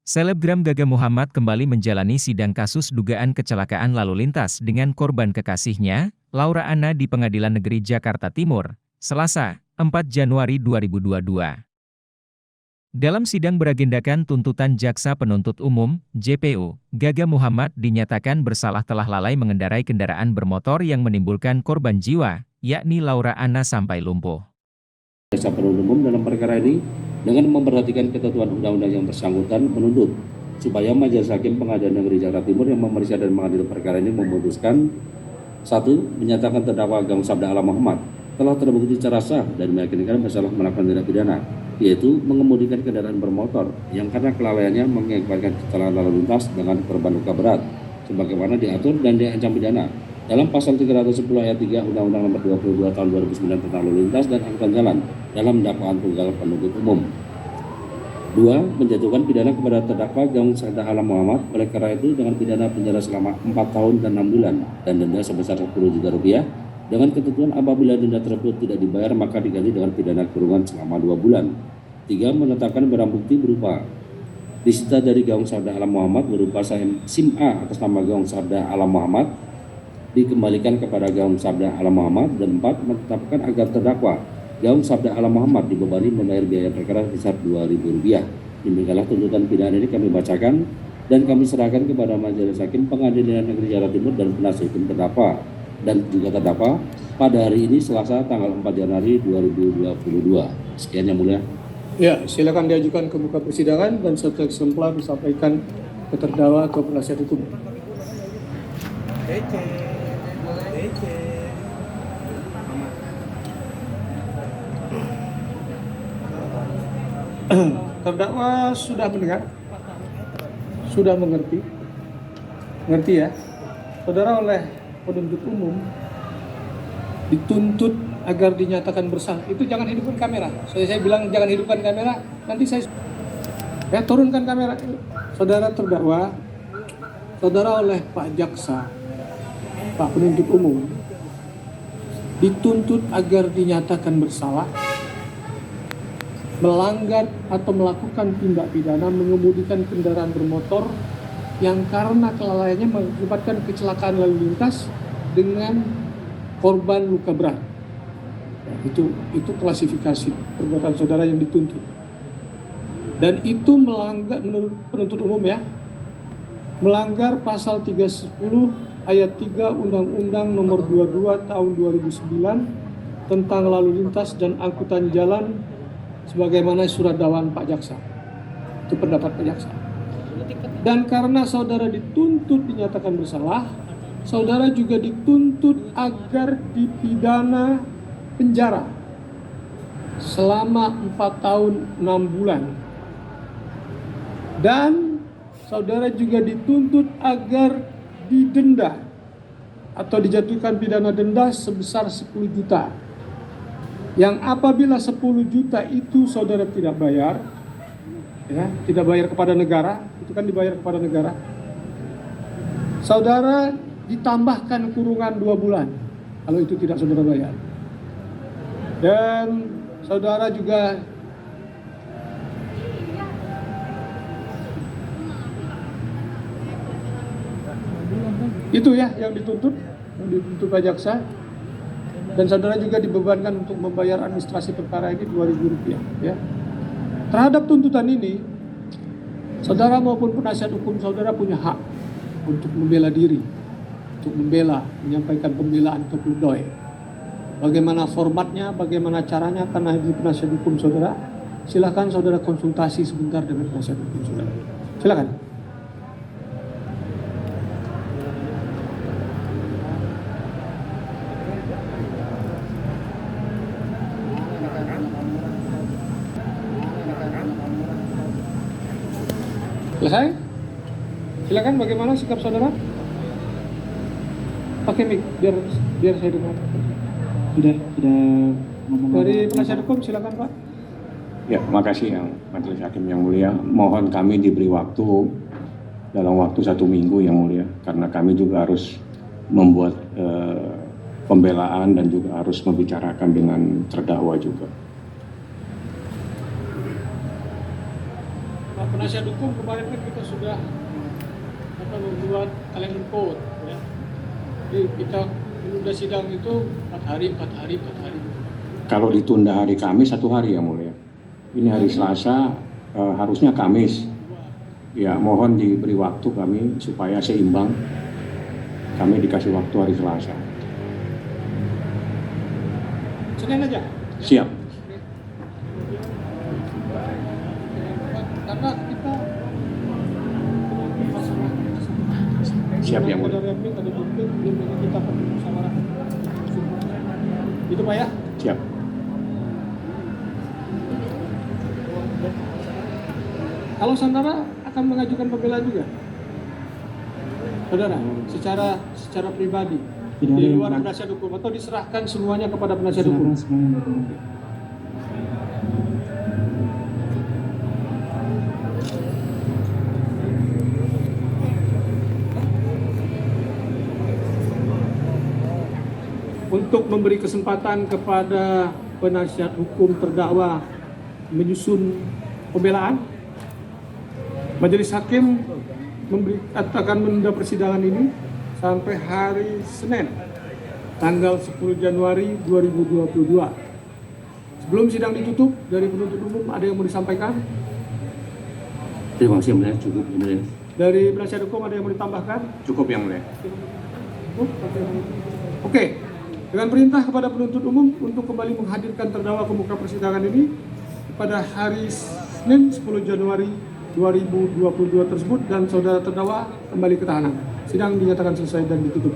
Selebgram Gaga Muhammad kembali menjalani sidang kasus dugaan kecelakaan lalu lintas dengan korban kekasihnya, Laura Anna di Pengadilan Negeri Jakarta Timur, Selasa, 4 Januari 2022. Dalam sidang beragendakan tuntutan Jaksa Penuntut Umum, JPU, Gaga Muhammad dinyatakan bersalah telah lalai mengendarai kendaraan bermotor yang menimbulkan korban jiwa, yakni Laura Anna sampai lumpuh. Jaksa Penuntut Umum dalam perkara ini dengan memperhatikan ketentuan undang-undang yang bersangkutan menuntut supaya Majelis Hakim Pengadilan Negeri Jakarta Timur yang memeriksa dan mengadili perkara ini memutuskan 1. Menyatakan terdakwa Gaung Sabda Alam Muhammad telah terbukti secara sah dan meyakinkan bersalah melakukan tindak pidana, yaitu mengemudikan kendaraan bermotor yang karena kelalaiannya mengakibatkan kecelakaan lalu lintas dengan korban luka berat sebagaimana diatur dan diancam pidana dalam pasal 310 ayat 3 Undang-Undang Nomor 22 Tahun 2009 tentang lalu lintas dan angkutan jalan dalam dakwaan tunggal penuntut umum. 2. Menjatuhkan pidana kepada terdakwa Gaung Sabda Alam Muhammad oleh karena itu dengan pidana penjara selama 4 tahun dan 6 bulan dan denda sebesar 10 juta rupiah dengan ketentuan apabila denda tersebut tidak dibayar maka diganti dengan pidana kurungan selama 2 bulan. 3. Menetapkan barang bukti berupa disita dari Gaung Sabda Alam Muhammad berupa SIM A atas nama Gaung Sabda Alam Muhammad dikembalikan kepada Gaung Sabda Alam Muhammad. Dan 4. Menetapkan agar terdakwa Gaung Sabda Alam Muhammad dibebani membayar biaya perkara sebesar Rp2.000. Demikianlah tuntutan pidana ini kami bacakan dan kami serahkan kepada Majelis Hakim Pengadilan Negeri Jakarta Timur dan penasihat hukum terdakwa dan juga terdakwa pada hari ini Selasa tanggal 4 Januari 2022. Sekian yang mulia. Ya, silakan diajukan ke muka persidangan dan satu eksemplar disampaikan ke terdakwa atau penasihat hukum. Terdakwa sudah mendengar, sudah mengerti ya. Saudara oleh penuntut umum dituntut agar dinyatakan bersalah. Itu jangan hidupkan kamera. Saya bilang jangan hidupkan kamera. Nanti saya turunkan kamera. Saudara terdakwa, saudara oleh Pak Jaksa, Pak penuntut umum dituntut agar dinyatakan bersalah melanggar atau melakukan tindak pidana mengemudikan kendaraan bermotor yang karena kelalaiannya mengakibatkan kecelakaan lalu lintas dengan korban luka berat. Itu klasifikasi perbuatan saudara yang dituntut. Dan itu melanggar, menurut penuntut umum ya, melanggar pasal 310 ayat 3 Undang-Undang Nomor 22 Tahun 2009 tentang lalu lintas dan angkutan jalan sebagaimana surat dakwaan Pak Jaksa. Itu pendapat Pak Jaksa. Dan karena saudara dituntut dinyatakan bersalah, saudara juga dituntut agar dipidana penjara selama 4 tahun 6 bulan. Dan saudara juga dituntut agar didenda atau dijatuhkan pidana denda sebesar 10 juta. Yang apabila 10 juta itu saudara tidak bayar, ya, tidak bayar kepada negara, itu kan dibayar kepada negara, saudara ditambahkan kurungan 2 bulan kalau itu tidak saudara bayar. Dan saudara juga itu ya yang dituntut Pak Jaksa. Dan saudara juga dibebankan untuk membayar administrasi perkara ini Rp2.000 ya. Terhadap tuntutan ini, saudara maupun penasihat hukum saudara punya hak untuk membela diri, untuk menyampaikan pembelaan atau pledoi. Bagaimana formatnya, bagaimana caranya, karena di penasihat hukum saudara, silakan saudara konsultasi sebentar dengan penasihat hukum saudara. Silakan. Selesai? Silakan, bagaimana sikap saudara? Pakai mic biar saya dengar. Sudah ngomong. Dari penasihat hukum silakan Pak. Ya, makasih yang Majelis Hakim yang mulia. Mohon kami diberi waktu dalam waktu 1 minggu yang mulia, karena kami juga harus membuat pembelaan dan juga harus membicarakan dengan terdakwa juga. penasihat hukum kemarin kan kita sudah membuat kalender code ya. Jadi kita menunda sidang itu 4 hari. Kalau ditunda hari Kamis 1 hari yang mulia. Ini hari Selasa, harusnya Kamis. Ya, mohon diberi waktu kami supaya seimbang. Kami dikasih waktu hari Selasa. Senin aja. Siap. Karena kita Siap yang mulia. ada replik, ada duplik, belum lagi kita perlu musyawarah. Itu Pak ya? Siap. Kalau saudara akan mengajukan pembelaan juga, saudara, secara pribadi, Tidak di ada luar yang penasihat hukum atau diserahkan semuanya kepada penasihat hukum? Untuk memberi kesempatan kepada penasihat hukum terdakwa menyusun pembelaan, Majelis Hakim akan menunda persidangan ini sampai hari Senin, tanggal 10 Januari 2022. Sebelum sidang ditutup, dari penuntut umum ada yang mau disampaikan? Terima kasih, Mulia. Cukup, Mulia. Dari penasihat hukum ada yang mau ditambahkan? Cukup yang mulia. Oke, dengan perintah kepada penuntut umum untuk kembali menghadirkan terdakwa ke muka persidangan ini pada hari Senin 10 Januari 2022 tersebut dan saudara terdakwa kembali ke tahanan. Sidang dinyatakan selesai dan ditutup.